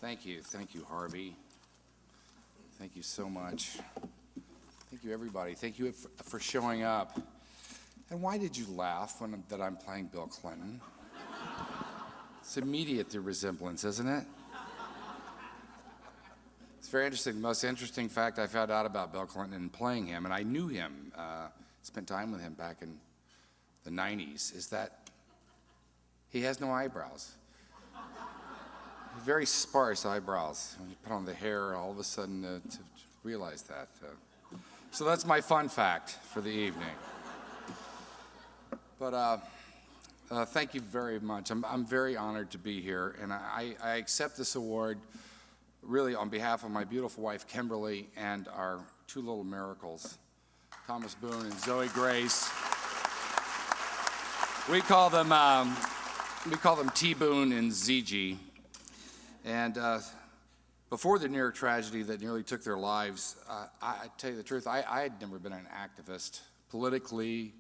Thank you, Harvey. Thank you so much. Thank you, everybody. Thank you for showing up. And why did you laugh that I'm playing Bill Clinton? It's immediate, the resemblance, isn't it? It's very interesting. The most interesting fact I found out about Bill Clinton in playing him, and I knew him, spent time with him back in the 90s, is that he has no eyebrows. Very sparse eyebrows. When you put on the hair, all of a sudden to realize that. So that's my fun fact for the evening. But thank you very much. I'm very honored to be here, and I accept this award really on behalf of my beautiful wife, Kimberly, and our two little miracles, Thomas Boone and Zoe Grace. We call them T. Boone and ZG. And before the near tragedy that nearly took their lives, I tell you the truth, I had never been an activist, politically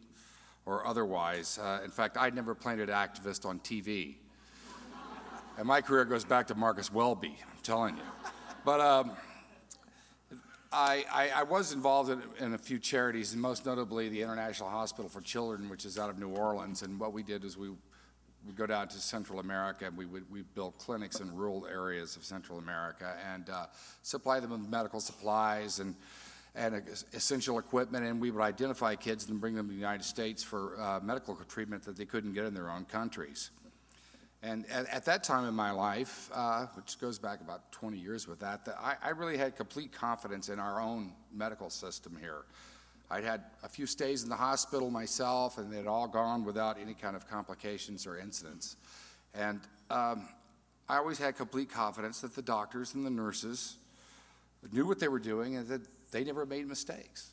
or otherwise. In fact, I'd never played an activist on TV. And my career goes back to Marcus Welby, I'm telling you. But I was involved in a few charities, and most notably the International Hospital for Children, which is out of New Orleans. And what we did is we go down to Central America, and we built clinics in rural areas of Central America and supply them with medical supplies and essential equipment, and we would identify kids and bring them to the United States for medical treatment that they couldn't get in their own countries. And at that time in my life, which goes back about 20 years with that, I really had complete confidence in our own medical system here. I'd had a few stays in the hospital myself, and they'd all gone without any kind of complications or incidents. And I always had complete confidence that the doctors and the nurses knew what they were doing and that they never made mistakes.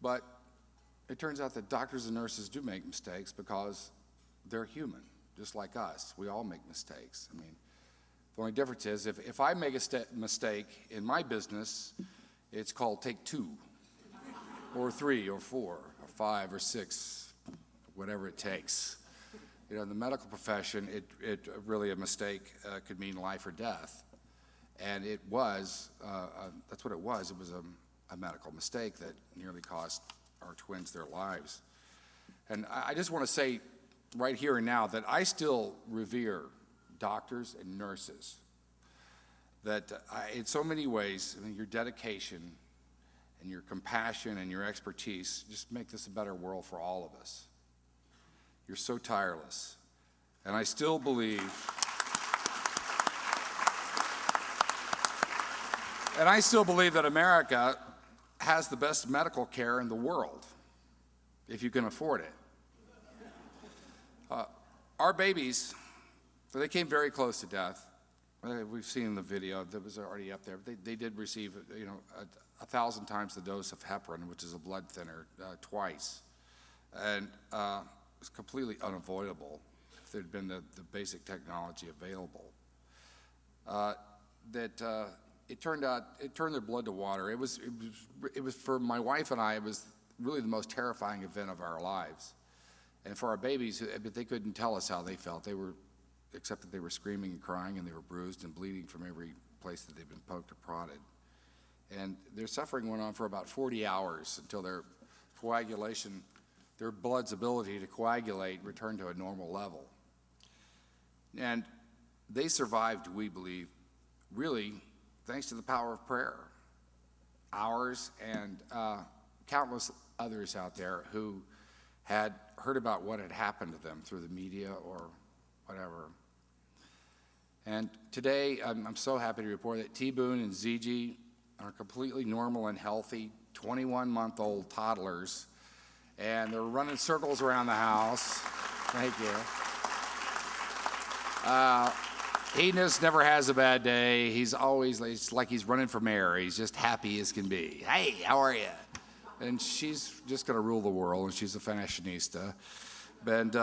But it turns out that doctors and nurses do make mistakes because they're human, just like us. We all make mistakes. I mean, the only difference is if I make a mistake in my business, it's called take two, or 3 or 4 or 5 or 6, whatever it takes. You know, in the medical profession, it really a mistake could mean life or death. And it was, that's what it was. It was a medical mistake that nearly cost our twins their lives. And I just want to say right here and now that I still revere doctors and nurses. That in so many ways, I mean, your dedication and your compassion and your expertise just make this a better world for all of us. You're so tireless. And I still believe, that America has the best medical care in the world, if you can afford it. Our babies, they came very close to death. We've seen the video that was already up there. They did receive, 1,000 times the dose of heparin, which is a blood thinner, twice. And it's completely unavoidable if there'd been the basic technology available. It turned their blood to water. It was for my wife and I, it was really the most terrifying event of our lives. And for our babies, they couldn't tell us how they felt. Except that they were screaming and crying, and they were bruised and bleeding from every place that they'd been poked or prodded. And their suffering went on for about 40 hours until their coagulation, their blood's ability to coagulate returned to a normal level. And they survived, we believe, really thanks to the power of prayer. Ours and countless others out there who had heard about what had happened to them through the media or whatever. And today, I'm so happy to report that T. Boone and ZG are completely normal and healthy 21-month-old toddlers, and they're running circles around the house. Thank you. Hedonist never has a bad day. It's like he's running for mayor. He's just happy as can be. Hey, how are you? And she's just going to rule the world, and she's a fashionista. And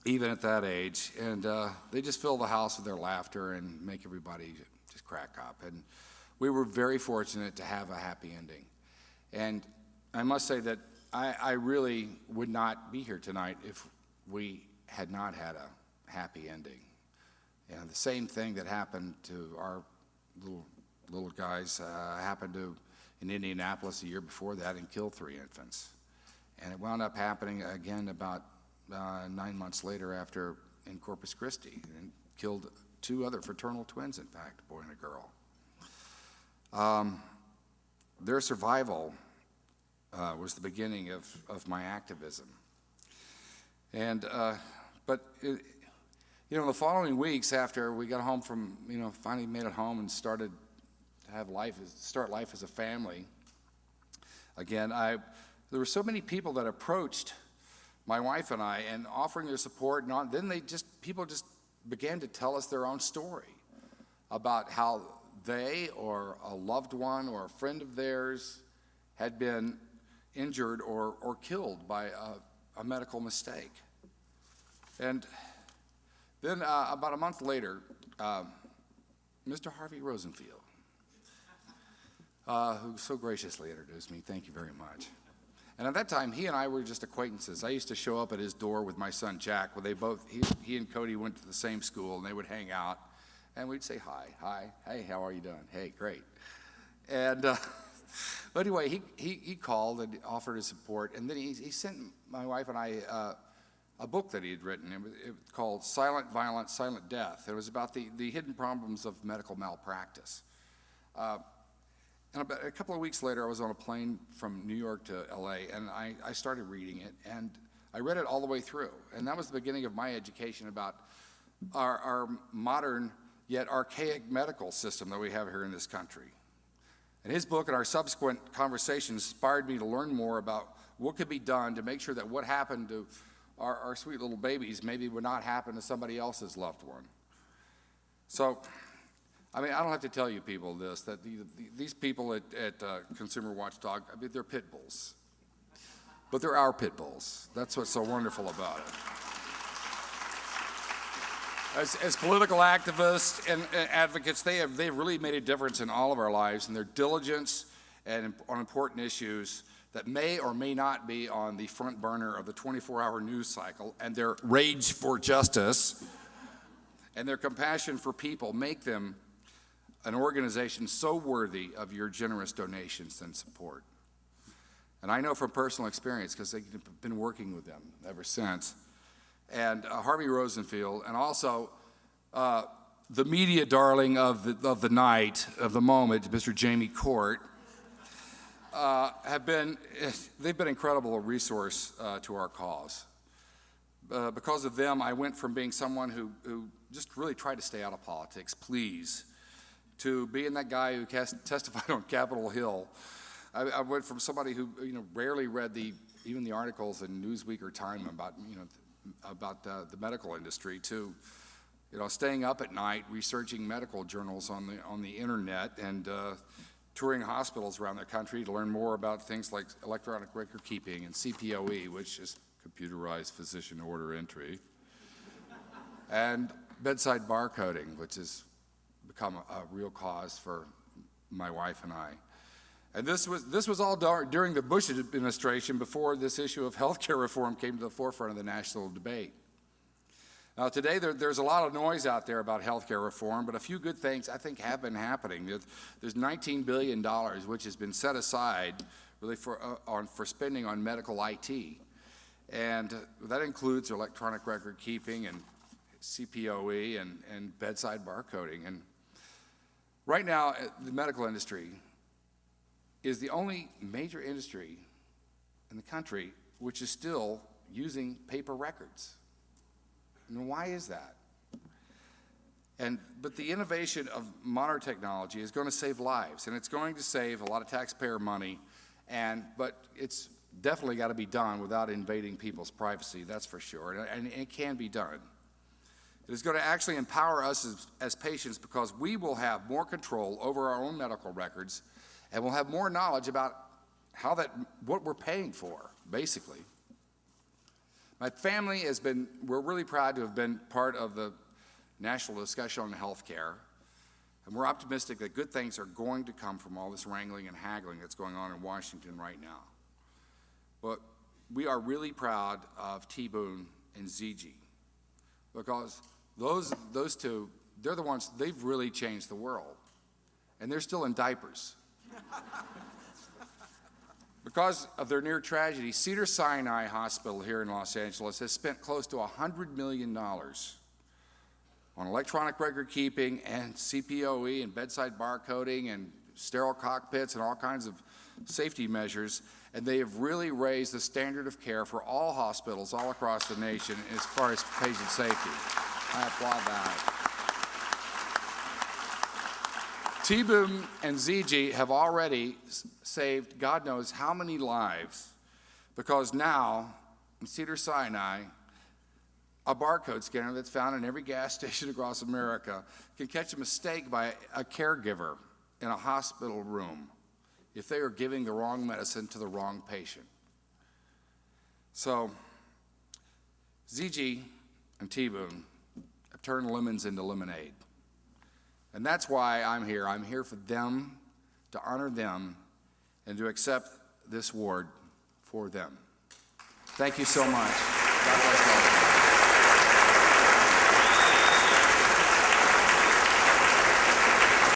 even at that age, and they just fill the house with their laughter and make everybody just crack up. And we were very fortunate to have a happy ending. And I must say that I really would not be here tonight if we had not had a happy ending. And the same thing that happened to our little guys happened in Indianapolis a year before that and killed 3 infants. And it wound up happening again about 9 months later after in Corpus Christi, and killed 2 other fraternal twins, in fact, a boy and a girl. Their survival was the beginning of my activism. And, the following weeks after we got home from, finally made it home and started to start life as a family, again, there were so many people that approached my wife and I and offering their support, and then people just began to tell us their own story about how they or a loved one or a friend of theirs had been injured or killed by a medical mistake. And then about a month later, Mr. Harvey Rosenfield, who so graciously introduced me, thank you very much. And at that time, he and I were just acquaintances. I used to show up at his door with my son Jack, where he and Cody went to the same school, and they would hang out, and we'd say hi, hey, how are you doing? Hey, great. And but anyway, he called and offered his support, and then he sent my wife and I a book that he had written. It was called Silent Violence, Silent Death. It was about the hidden problems of medical malpractice. And about a couple of weeks later, I was on a plane from New York to LA, and I started reading it, and I read it all the way through. And that was the beginning of my education about our modern yet archaic medical system that we have here in this country. And his book and our subsequent conversations inspired me to learn more about what could be done to make sure that what happened to our sweet little babies maybe would not happen to somebody else's loved one. So, I don't have to tell you people this, that these people at Consumer Watchdog, they're pit bulls. But they're our pit bulls. That's what's so wonderful about it. As political activists and advocates, they've really made a difference in all of our lives, and their diligence and on important issues that may or may not be on the front burner of the 24-hour news cycle, and their rage for justice and their compassion for people make them an organization so worthy of your generous donations and support. And I know from personal experience, because I've been working with them ever since. And Harvey Rosenfield, and also the media darling of the night, of the moment, Mr. Jamie Court, they've been incredible resource to our cause. Because of them, I went from being someone who just really tried to stay out of politics, please, to being that guy who testified on Capitol Hill. I went from somebody who rarely read even the articles in Newsweek or Time about the medical industry to staying up at night researching medical journals on the internet and touring hospitals around the country to learn more about things like electronic record keeping and CPOE, which is computerized physician order entry, and bedside barcoding, which has become a real cause for my wife and I. And this was all during the Bush administration, before this issue of health care reform came to the forefront of the national debate. Now today there's a lot of noise out there about health care reform, but a few good things I think have been happening. There's $19 billion which has been set aside really for spending on medical IT. And that includes electronic record keeping and CPOE and bedside barcoding. And right now, the medical industry is the only major industry in the country which is still using paper records. And why is that? But the innovation of modern technology is going to save lives, and it's going to save a lot of taxpayer money, but it's definitely got to be done without invading people's privacy, that's for sure, and it can be done. It is going to actually empower us as patients, because we will have more control over our own medical records, and we'll have more knowledge about what we're paying for, basically. My family we're really proud to have been part of the national discussion on health care, and we're optimistic that good things are going to come from all this wrangling and haggling that's going on in Washington right now. But we are really proud of T. Boone and ZG, because Those two, they're the ones, they've really changed the world. And they're still in diapers. Because of their near tragedy, Cedars-Sinai Hospital here in Los Angeles has spent close to $100 million on electronic record keeping and CPOE and bedside barcoding and sterile cockpits and all kinds of safety measures, and they have really raised the standard of care for all hospitals all across the nation as far as patient safety. I applaud that. T-Boom and ZG have already saved God knows how many lives, because now in Cedars-Sinai, a barcode scanner that's found in every gas station across America can catch a mistake by a caregiver in a hospital room if they are giving the wrong medicine to the wrong patient. So ZG and T-Boom have turned lemons into lemonade. And that's why I'm here. I'm here for them, to honor them, and to accept this award for them. Thank you so much. God bless all of you.